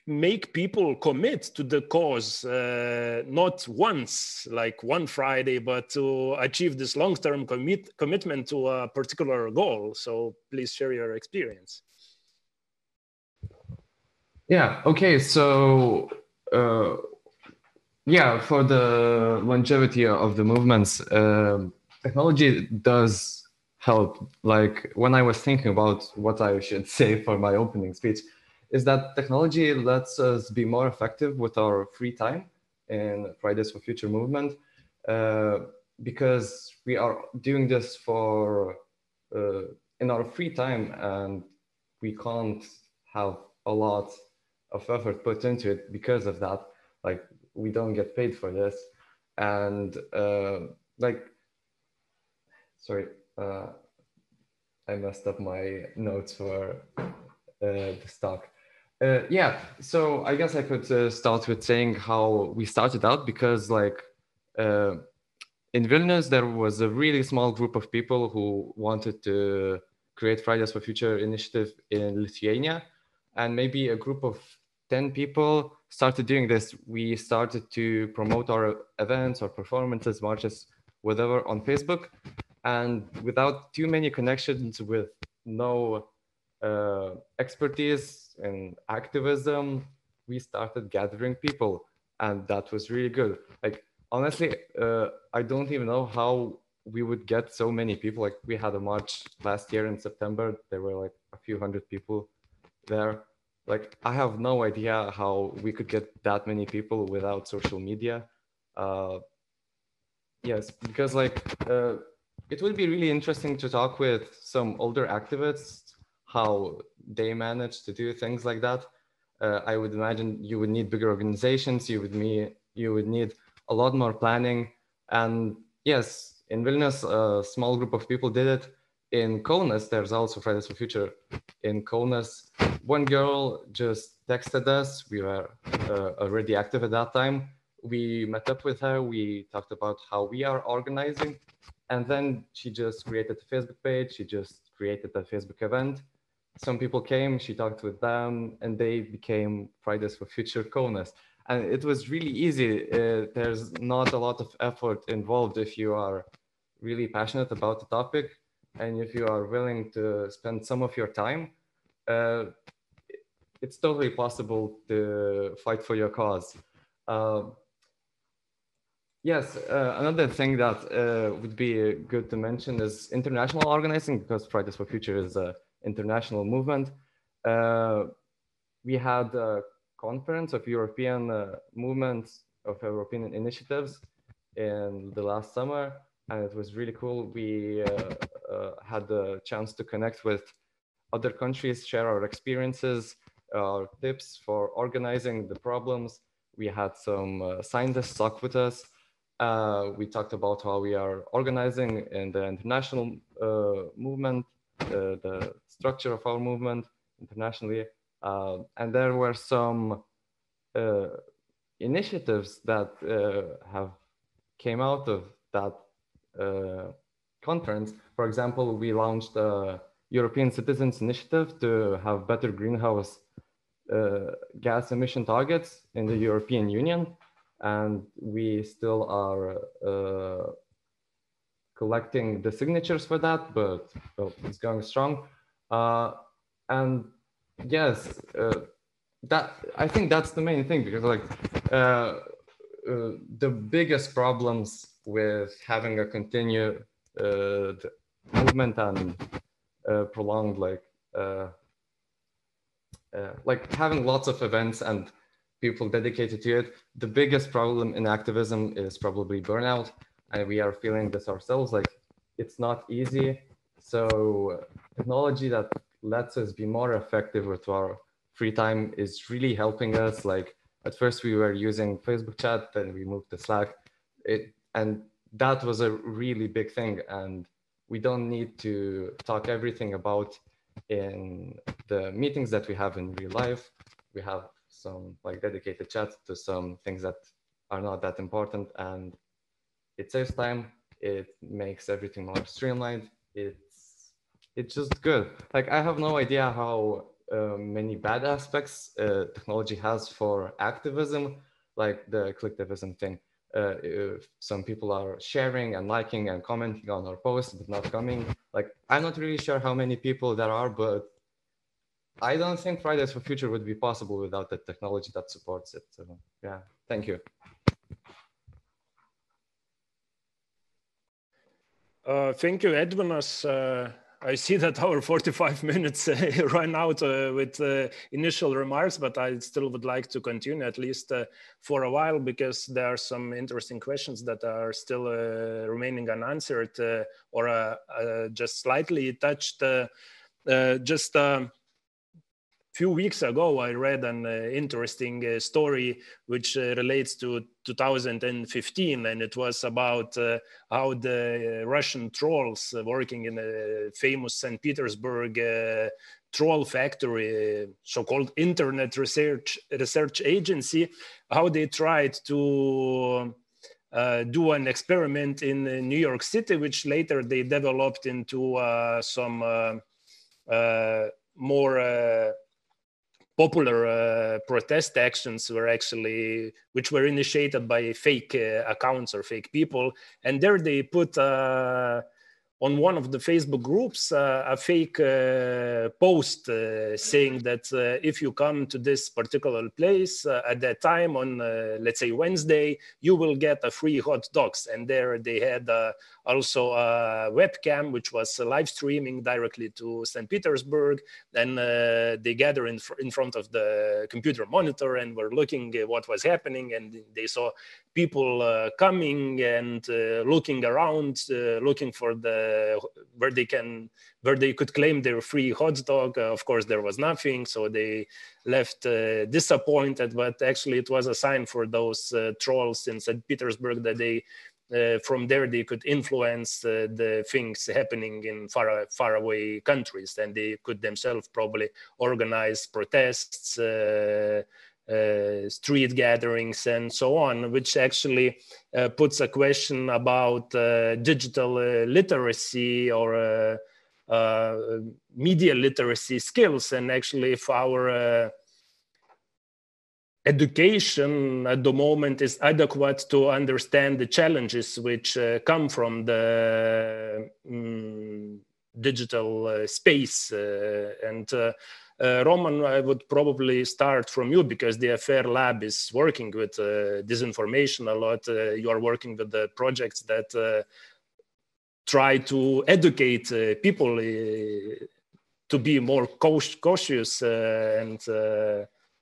make people commit to the cause, not once, like one Friday, but to achieve this long-term commitment to a particular goal. So please share your experience. Yeah, okay, so yeah, for the longevity of the movements, technology does help. Like when I was thinking about what I should say for my opening speech, is that technology lets us be more effective with our free time in Fridays for Future movement, because we are doing this for in our free time, and we can't have a lot of effort put into it because of that. Like we don't get paid for this, and like, sorry, I messed up my notes for this talk. Yeah, so I guess I could start with saying how we started out, because like in Vilnius, there was a really small group of people who wanted to create Fridays for Future initiative in Lithuania. And maybe a group of 10 people started doing this. We started to promote our events or performances, marches, whatever, on Facebook. And without too many connections, with no expertise in activism, we started gathering people, and that was really good. Like honestly, I don't even know how we would get so many people. Like we had a march last year in September. There were like a few hundred people there. Like I have no idea how we could get that many people without social media. Uh, yes, because like it would be really interesting to talk with some older activists how they manage to do things like that. I would imagine you would need bigger organizations. You would need a lot more planning. And yes, in Vilnius, a small group of people did it. In Kaunas, there's also Fridays for Future. In Kaunas, one girl just texted us. We were already active at that time. We met up with her. We talked about how we are organizing. And then she just created a Facebook page. She just created a Facebook event. Some people came, she talked with them, and they became Fridays for Future Kaunas. And it was really easy. There's not a lot of effort involved if you are really passionate about the topic and if you are willing to spend some of your time. It's totally possible to fight for your cause. Yes, another thing that would be good to mention is international organizing, because Fridays for Future is an international movement. We had a conference of European movements, of European initiatives in the last summer, and it was really cool. We had the chance to connect with other countries, share our experiences, our tips for organizing the problems. We had some scientists talk with us. We talked about how we are organizing in the international movement, the structure of our movement internationally. And there were some initiatives that have came out of that conference. For example, we launched a European Citizens Initiative to have better greenhouse gas emission targets in the European Union. And we still are collecting the signatures for that, but well, it's going strong. And yes, that I think that's the main thing, because like the biggest problems with having a continued movement and prolonged like having lots of events and people dedicated to it, the biggest problem in activism is probably burnout. And we are feeling this ourselves, like it's not easy. So technology that lets us be more effective with our free time is really helping us. Like at first we were using Facebook chat, then we moved to Slack. And that was a really big thing. And we don't need to talk everything about in the meetings that we have in real life. We have some like dedicated chats to some things that are not that important, and it saves time. It makes everything more streamlined. It's just good. Like I have no idea how many bad aspects technology has for activism, like the collectivism thing. If some people are sharing and liking and commenting on our posts but not coming, like I'm not really sure how many people there are, but I don't think Fridays for Future would be possible without the technology that supports it. So yeah, thank you. Thank you, Edvinas. I see that our 45 minutes ran out with initial remarks, but I still would like to continue at least for a while, because there are some interesting questions that are still remaining unanswered or just slightly touched. Just a few weeks ago, I read an interesting story which relates to 2015, and it was about how the Russian trolls working in a famous St. Petersburg troll factory, so-called Internet Research Agency, how they tried to do an experiment in New York City, which later they developed into some more popular protest actions which were initiated by fake accounts or fake people. And there they put on on one of the Facebook groups a fake post saying that if you come to this particular place at that time on, let's say, Wednesday, you will get a free hot dogs. And there they had also a webcam, which was live streaming directly to St. Petersburg. And they gathered in front of the computer monitor and were looking at what was happening. And they saw people coming and looking around, looking for where they could claim their free hot dog. Of course, there was nothing, so they left disappointed. But actually, it was a sign for those trolls in St. Petersburg that they, from there, they could influence the things happening in far away countries, and they could themselves probably organize protests, street gatherings, and so on, which actually puts a question about digital literacy or media literacy skills, and actually if our education at the moment is adequate to understand the challenges which come from the digital space. Roman, I would probably start from you, because the Affair Lab is working with disinformation a lot. You are working with the projects that try to educate people to be more cautious and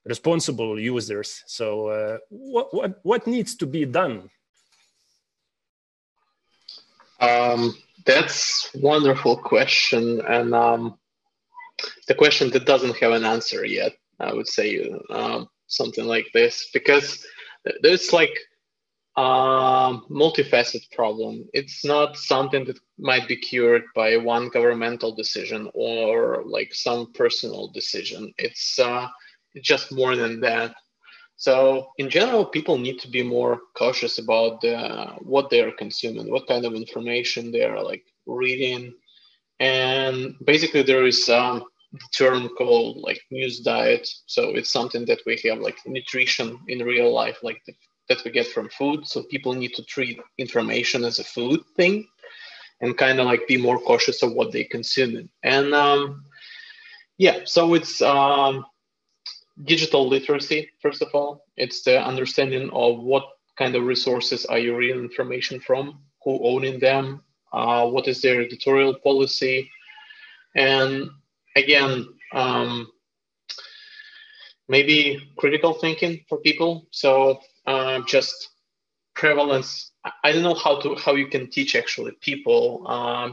responsible users. So what needs to be done? That's a wonderful question, and the question that doesn't have an answer yet, I would say, something like this, because there's like a multifaceted problem. It's not something that might be cured by one governmental decision or like some personal decision. It's just more than that. So in general, people need to be more cautious about what they are consuming, what kind of information they are like reading. And basically there is the term called like news diet. So it's something that we have like nutrition in real life, like that we get from food. So people need to treat information as a food thing and kind of like be more cautious of what they consume. And yeah, so it's digital literacy, first of all. It's the understanding of what kind of resources are you reading information from, who owning them, what is their editorial policy, and again, maybe critical thinking for people. So just prevalence. I don't know how you can teach actually people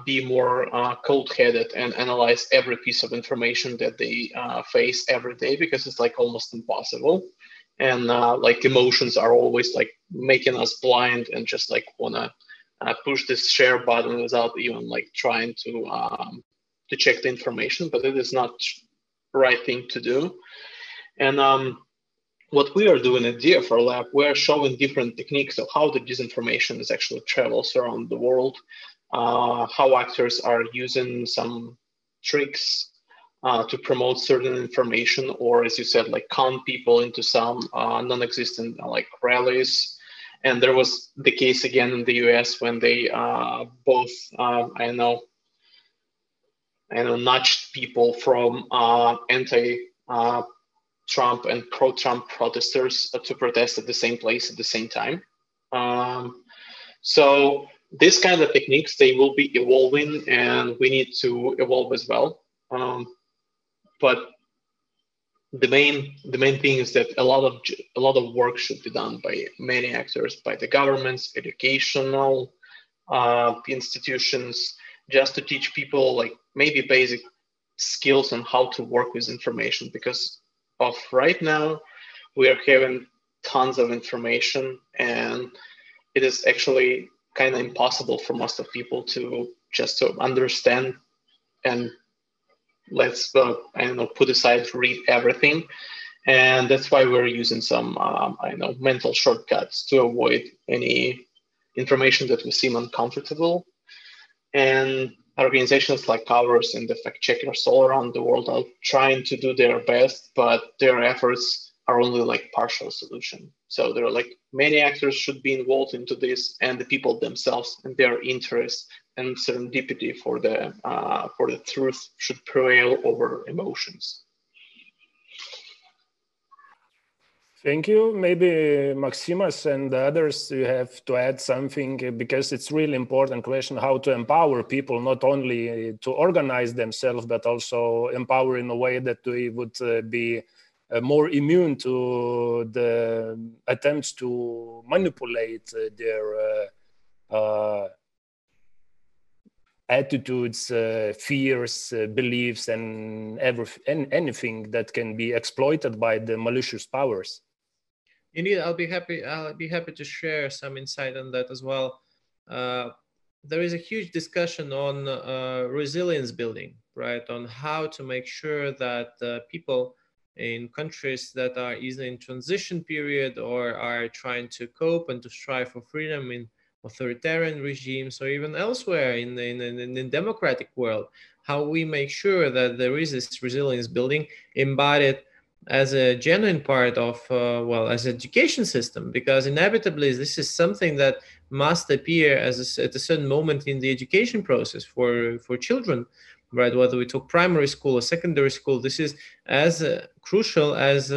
be more cold-headed and analyze every piece of information that they face every day, because it's like almost impossible. And like emotions are always like making us blind and just like wanna push this share button without even like trying to check the information, but it is not the right thing to do. And what we are doing at DFR Lab, we're showing different techniques of how the disinformation is actually travels around the world, how actors are using some tricks to promote certain information, or as you said, like con people into some non-existent like rallies. And there was the case again in the US when they both, I know, nudged people from anti-Trump and pro-Trump protesters to protest at the same place at the same time. So these kind of techniques, they will be evolving, and we need to evolve as well. But the main thing is that a lot of work should be done by many actors, by the governments, educational institutions, just to teach people like maybe basic skills on how to work with information, because of right now we are having tons of information, and it is actually kind of impossible for most of people to understand and let's I don't know, put aside to read everything. And that's why we're using some mental shortcuts to avoid any information that we seem uncomfortable. And organizations like ours and the fact checkers all around the world are trying to do their best, but their efforts are only like partial solution. So there are like many actors should be involved into this, and the people themselves and their interests, and serendipity for the truth should prevail over emotions. Thank you. Maybe Maximus and the others, you have to add something, because it's really important question how to empower people, not only to organize themselves, but also empower in a way that they would be more immune to the attempts to manipulate their attitudes, fears, beliefs, and anything that can be exploited by the malicious powers. Indeed, I'll be happy to share some insight on that as well. There is a huge discussion on resilience building, right? On how to make sure that people in countries that are either in transition period or are trying to cope and to strive for freedom in authoritarian regimes or even elsewhere in the democratic world, how we make sure that there is this resilience building embodied as a genuine part of, as education system, because inevitably this is something that must appear as at a certain moment in the education process for children, right? Whether we talk primary school or secondary school, this is as crucial as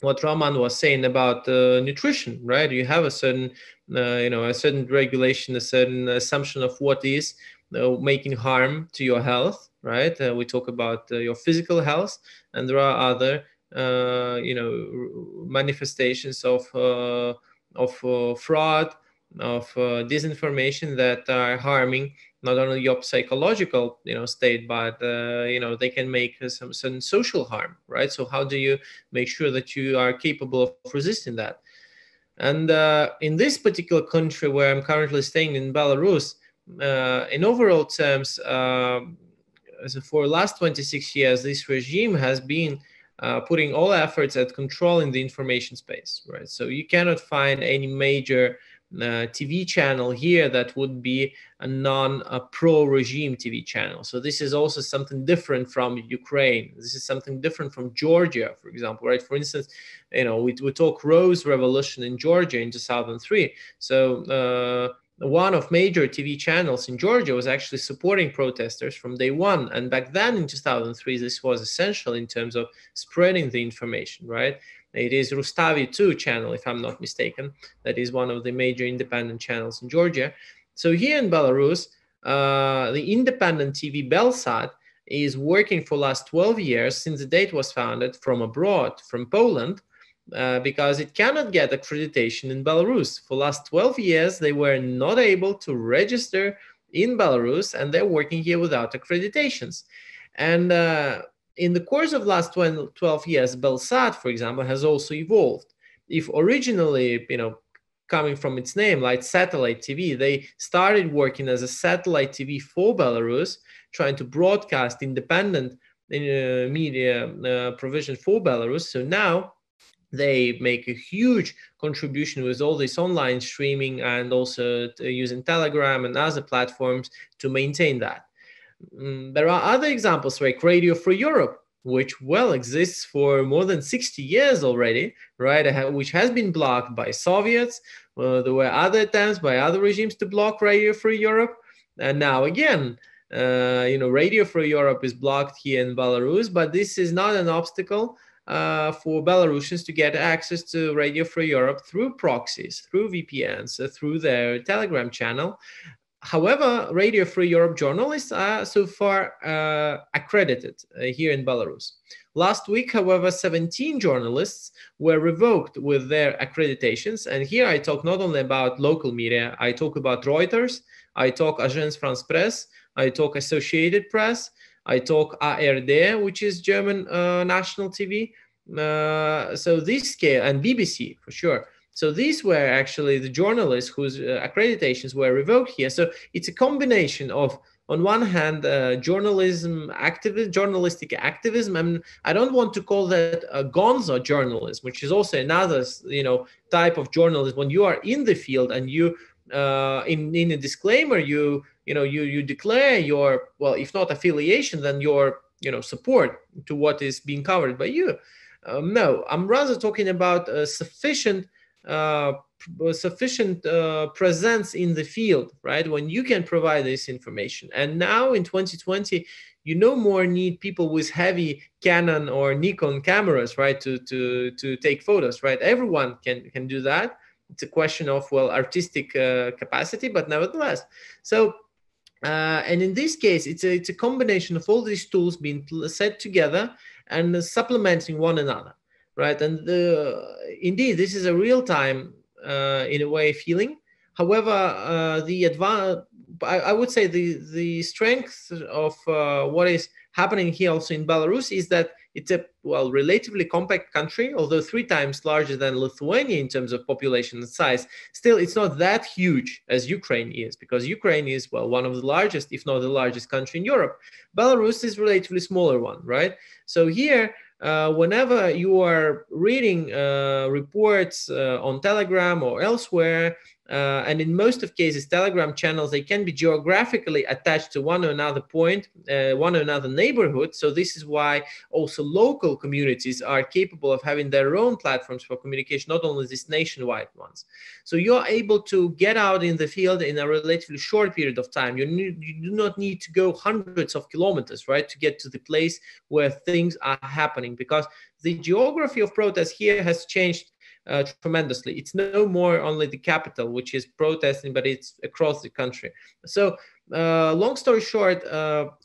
what Roman was saying about nutrition, right? You have a certain, a certain regulation, a certain assumption of what is making harm to your health, right? We talk about your physical health, and there are other manifestations of fraud, of disinformation that are harming not only your psychological state, but they can make some social harm, right? So how do you make sure that you are capable of resisting that? And in this particular country where I'm currently staying, in Belarus, in overall terms, so for the last 26 years, this regime has been putting all efforts at controlling the information space, right? So you cannot find any major TV channel here that would be a non-pro-regime TV channel. So this is also something different from Ukraine. This is something different from Georgia, for example, right? For instance, we talk Rose Revolution in Georgia in 2003. So one of major TV channels in Georgia was actually supporting protesters from day one. And back then in 2003, this was essential in terms of spreading the information, right? It is Rustavi 2 channel, if I'm not mistaken. That is one of the major independent channels in Georgia. So here in Belarus, the independent TV Belsat is working for the last 12 years since the date was founded from abroad, from Poland, because it cannot get accreditation in Belarus. For the last 12 years, they were not able to register in Belarus, and they're working here without accreditations. And in the course of the last 12 years, Belsat, for example, has also evolved. If originally, coming from its name, like satellite TV, they started working as a satellite TV for Belarus, trying to broadcast independent media provision for Belarus. So now they make a huge contribution with all this online streaming and also using Telegram and other platforms to maintain that. There are other examples like Radio Free Europe, which exists for more than 60 years already, right? Which has been blocked by Soviets. There were other attempts by other regimes to block Radio Free Europe. And now again, Radio Free Europe is blocked here in Belarus, but this is not an obstacle for Belarusians to get access to Radio Free Europe through proxies, through VPNs, through their Telegram channel. However, Radio Free Europe journalists are so far accredited here in Belarus. Last week, however, 17 journalists were revoked with their accreditations. And here I talk not only about local media, I talk about Reuters, I talk Agence France Presse, I talk Associated Press, I talk ARD, which is German national TV. So this scale, and BBC for sure. So these were actually the journalists whose accreditations were revoked here. So it's a combination of, on one hand, journalistic activism. And I don't want to call that a gonzo journalism, which is also another, type of journalism. When you are in the field and you, in a disclaimer, you declare your, if not affiliation, then your, support to what is being covered by you. No, I'm rather talking about sufficient sufficient presence in the field, right? When you can provide this information. And now in 2020, you no more need people with heavy Canon or Nikon cameras, right, to take photos, right? Everyone can do that. It's a question of, well, artistic capacity, but nevertheless. So, and in this case, it's a combination of all these tools being set together and supplementing one another, right? And indeed, this is a real-time, in a way, feeling. However, I would say the strength of what is happening here also in Belarus is that it's a, well, relatively compact country, although 3 times larger than Lithuania in terms of population and size. Still, it's not that huge as Ukraine is, because Ukraine is, well, one of the largest, if not the largest country in Europe. Belarus is a relatively smaller one, right? So here, whenever you are reading reports on Telegram or elsewhere, and in most of cases, Telegram channels, they can be geographically attached to one or another point, one or another neighborhood. So this is why also local communities are capable of having their own platforms for communication, not only these nationwide ones. So you're able to get out in the field in a relatively short period of time. You do not need to go hundreds of kilometers, right, to get to the place where things are happening, because the geography of protest here has changed tremendously. It's no more only the capital which is protesting, but it's across the country. So long story short,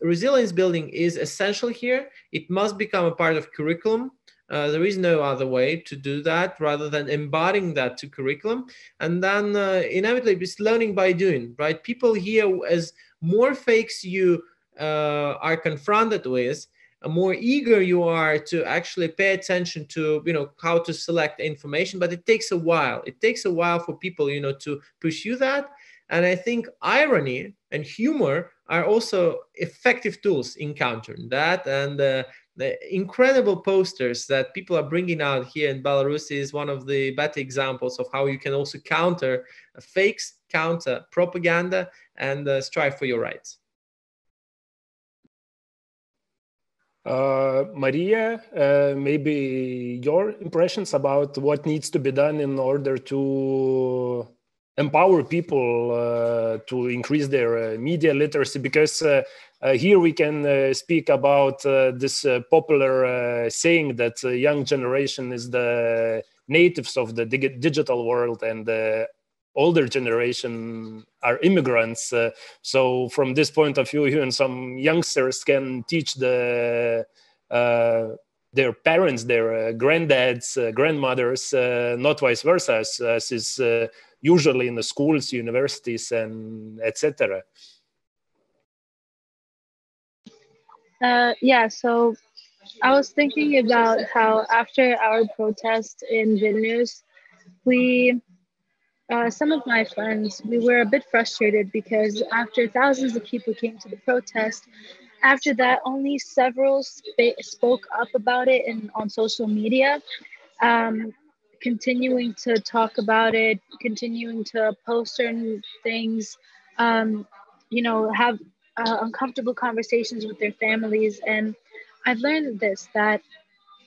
resilience building is essential here. It must become a part of curriculum. There is no other way to do that rather than embodying that to curriculum. And then inevitably it's learning by doing, right? People here, as more fakes you are confronted with, more eager you are to actually pay attention to, how to select information, but it takes a while. It takes a while for people, to pursue that. And I think irony and humor are also effective tools in countering that. And the incredible posters that people are bringing out here in Belarus is one of the better examples of how you can also counter fakes, counter propaganda, and strive for your rights. Maria, maybe your impressions about what needs to be done in order to empower people to increase their media literacy, because here we can speak about this popular saying that the young generation is the natives of the digital world and the older generation are immigrants. So from this point of view, even some youngsters can teach their parents, their granddads, grandmothers, not vice versa, as is usually in the schools, universities, and etc. Yeah, so I was thinking about how after our protest in Vilnius, some of my friends, we were a bit frustrated because after thousands of people came to the protest, after that, only several spoke up about it on social media, continuing to talk about it, continuing to post certain things, have uncomfortable conversations with their families. And I've learned this, that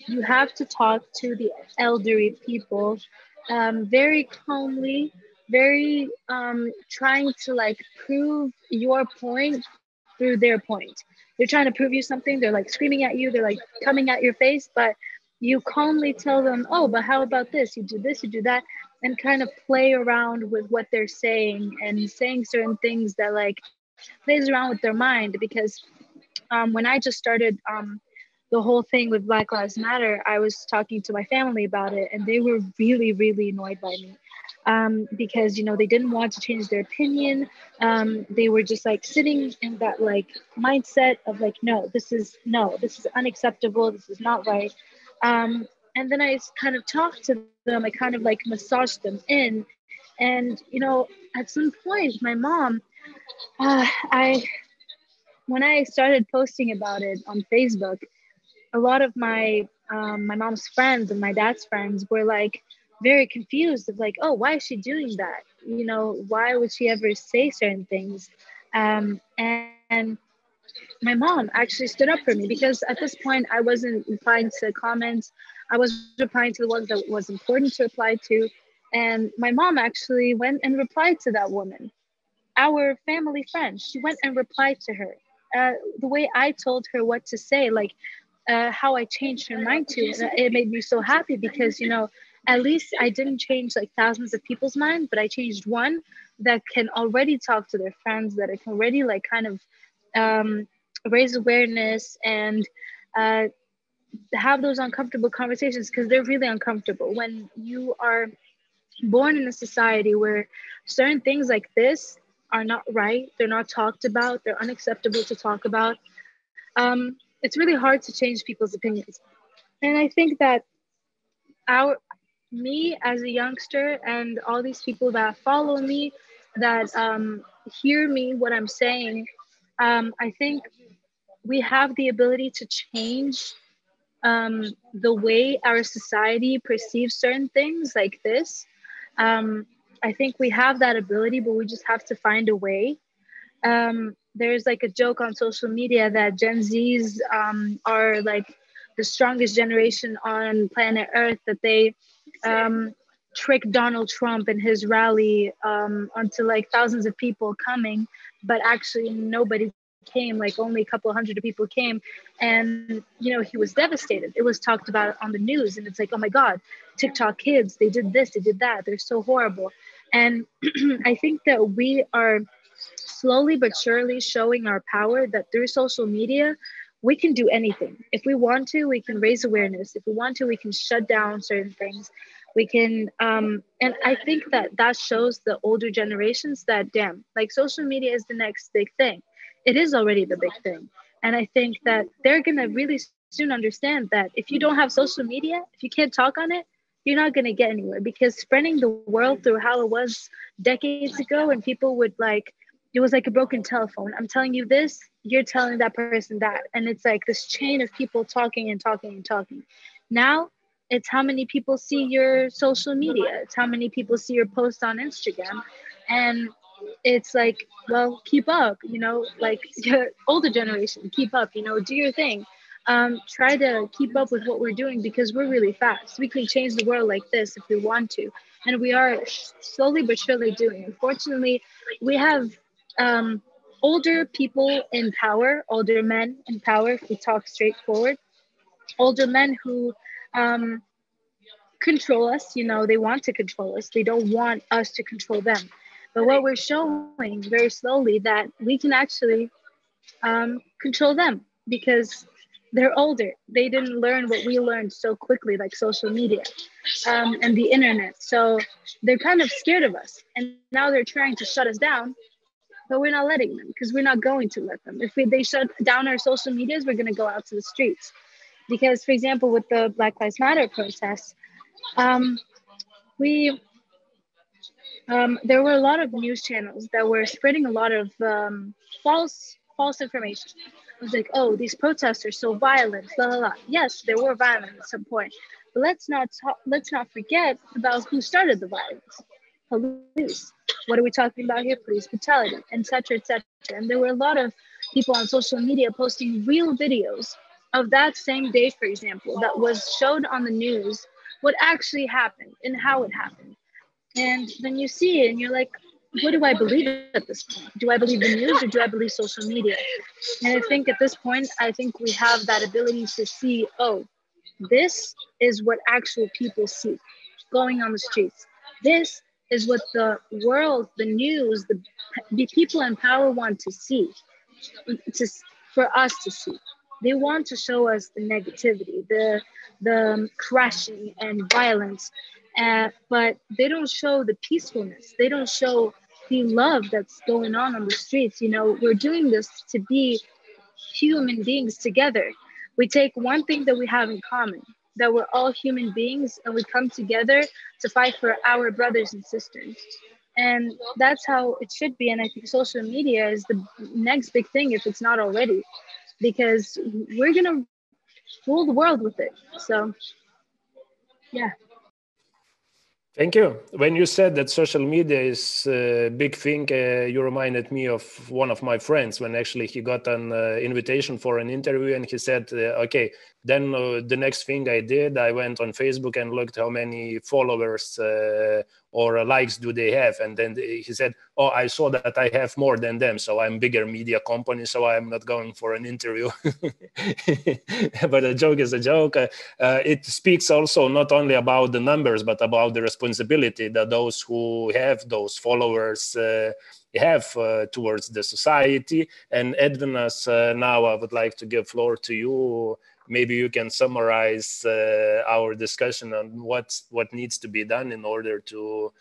you have to talk to the elderly people very calmly, very trying to like prove your point through their point. They're trying to prove you something. They're like screaming at you. They're like coming at your face, but you calmly tell them, oh, but how about this? You do this, you do that, and kind of play around with what they're saying and saying certain things that like plays around with their mind. Because when I just started the whole thing with Black Lives Matter, I was talking to my family about it, and they were really, really annoyed by me because, they didn't want to change their opinion. They were just like sitting in that like mindset of like, no, this is unacceptable. This is not right. And then I kind of talked to them. I kind of like massaged them in. And, at some point, my mom, when I started posting about it on Facebook, a lot of my mom's friends and my dad's friends were like very confused of like, oh, why is she doing that? Why would she ever say certain things? And my mom actually stood up for me, because at this point I wasn't replying to comments. I was replying to the ones that was important to reply to. And my mom actually went and replied to that woman, our family friend. She went and replied to her. The way I told her what to say, like how I changed her mind to it, it made me so happy because, you know, at least I didn't change like thousands of people's mind, but I changed one that can already talk to their friends, that it can already like kind of raise awareness and have those uncomfortable conversations, because they're really uncomfortable when you are born in a society where certain things like this are not right, they're not talked about, they're unacceptable to talk about. It's really hard to change people's opinions. And I think that our me as a youngster and all these people that follow me, that hear me what I'm saying, I think we have the ability to change the way our society perceives certain things like this. Um, I think we have that ability, but we just have to find a way. There's like a joke on social media that Gen Zs are like the strongest generation on planet Earth, that they tricked Donald Trump and his rally onto like thousands of people coming, but actually nobody came, like only a couple hundred of people came. And, you know, he was devastated. It was talked about on the news, and it's like, oh my God, TikTok kids, they did this, they did that, they're so horrible. And I think that we are slowly but surely showing our power, that through social media, we can do anything. If we want to, we can raise awareness. If we want to, we can shut down certain things. We can, and I think that that shows the older generations that, damn, like social media is the next big thing. It is already the big thing. And I think that they're going to really soon understand that if you don't have social media, if you can't talk on it, you're not going to get anywhere, because spreading the world through how it was decades ago, and people would like, it was like a broken telephone. I'm telling you this, you're telling that person that. And it's like this chain of people talking and talking and talking. Now it's how many people see your social media. It's how many people see your post on Instagram. And it's like, well, keep up, you know, like your older generation, keep up, you know, do your thing. Try to keep up with what we're doing, because we're really fast. We can change the world like this if we want to. And we are slowly but surely doing. Unfortunately, we have older people in power, older men in power, if we talk straightforward, older men who control us. You know, they want to control us. They don't want us to control them. But what we're showing very slowly, that we can actually control them, because they're older. They didn't learn what we learned so quickly, like social media and the internet. So they're kind of scared of us. And now they're trying to shut us down, but we're not letting them, because we're not going to let them. If they shut down our social medias, we're going to go out to the streets. Because, for example, with the Black Lives Matter protests, we there were a lot of news channels that were spreading a lot of false information. It was like, oh, these protests are so violent, blah blah blah. Yes, there were violent at some point, but let's not forget about who started the violence. Police. What are we talking about here? Police brutality, etc., etc. And there were a lot of people on social media posting real videos of that same day, for example, that was showed on the news, what actually happened and how it happened. And then you see it and you're like, what do I believe at this point? Do I believe the news, or do I believe social media? And I think at this point, I think we have that ability to see, oh, this is what actual people see going on the streets. This is what the world, the news, the people in power want to see, to, for us to see. They want to show us the negativity, the crashing and violence, but they don't show the peacefulness. They don't show the love that's going on the streets. You know, we're doing this to be human beings together. We take one thing that we have in common, that we're all human beings, and we come together to fight for our brothers and sisters. And that's how it should be. And I think social media is the next big thing, if it's not already, because we're going to rule the world with it. So, yeah. Thank you. When you said that social media is a big thing, you reminded me of one of my friends when actually he got an invitation for an interview, and he said, okay, Then the next thing I did, I went on Facebook and looked how many followers or likes do they have. And then he said, oh, I saw that I have more than them. So I'm bigger media company, so I'm not going for an interview. But a joke is a joke. It speaks also not only about the numbers, but about the responsibility that those who have those followers have towards the society. And Edwin, now I would like to give floor to you. Maybe you can summarize our discussion on what needs to be done in order to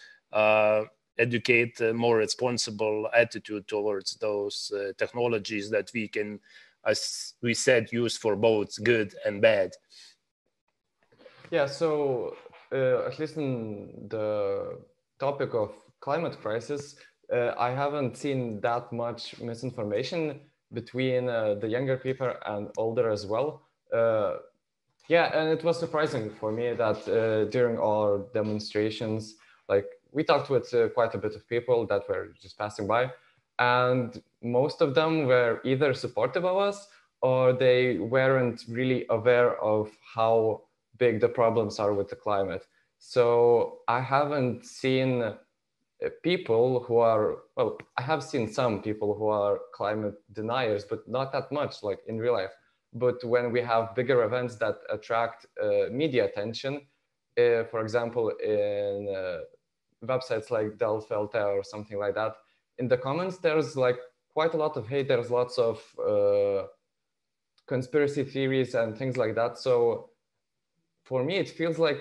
educate a more responsible attitude towards those technologies that we can, as we said, use for both good and bad. Yeah, so at least in the topic of climate crisis, I haven't seen that much misinformation between the younger people and older as well. Yeah, and it was surprising for me that during our demonstrations, like we talked with quite a bit of people that were just passing by, and most of them were either supportive of us or they weren't really aware of how big the problems are with the climate. So I haven't seen people who are, well, I have seen some people who are climate deniers, but not that much like in real life. But when we have bigger events that attract media attention, for example, in websites like Delfelte or something like that, in the comments, there's like quite a lot of hate. There's lots of conspiracy theories and things like that. So for me, it feels like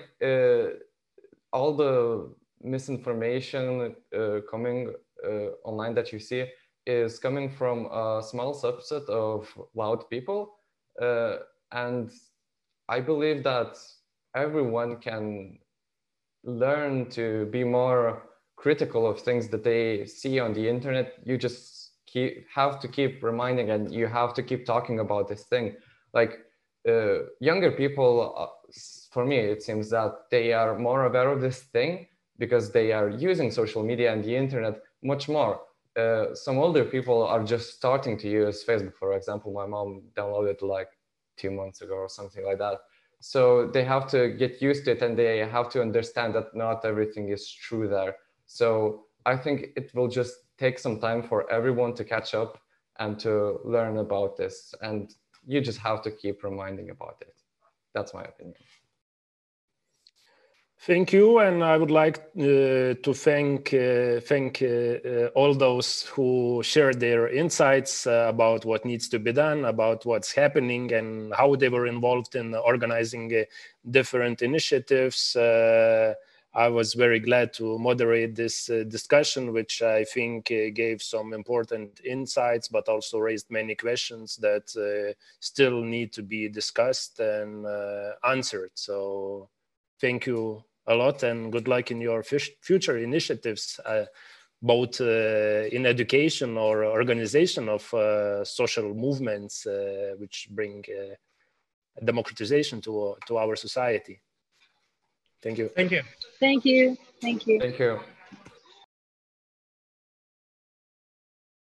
all the misinformation coming online that you see is coming from a small subset of loud people. And I believe that everyone can learn to be more critical of things that they see on the internet. You just have to keep reminding, and you have to keep talking about this thing. Like younger people, for me, it seems that they are more aware of this thing because they are using social media and the internet much more. Some older people are just starting to use Facebook, for example. My mom downloaded like 2 months ago or something like that. So they have to get used to it, and they have to understand that not everything is true there. So I think it will just take some time for everyone to catch up and to learn about this. And you just have to keep reminding about it. That's my opinion. Thank you, and I would like to thank all those who shared their insights about what needs to be done, about what's happening, and how they were involved in organizing different initiatives. I was very glad to moderate this discussion, which I think gave some important insights, but also raised many questions that still need to be discussed and answered. So thank you a lot, and good luck in your future initiatives, both in education or organization of social movements, which bring democratization to our society. Thank you. Thank you. Thank you. Thank you. Thank you.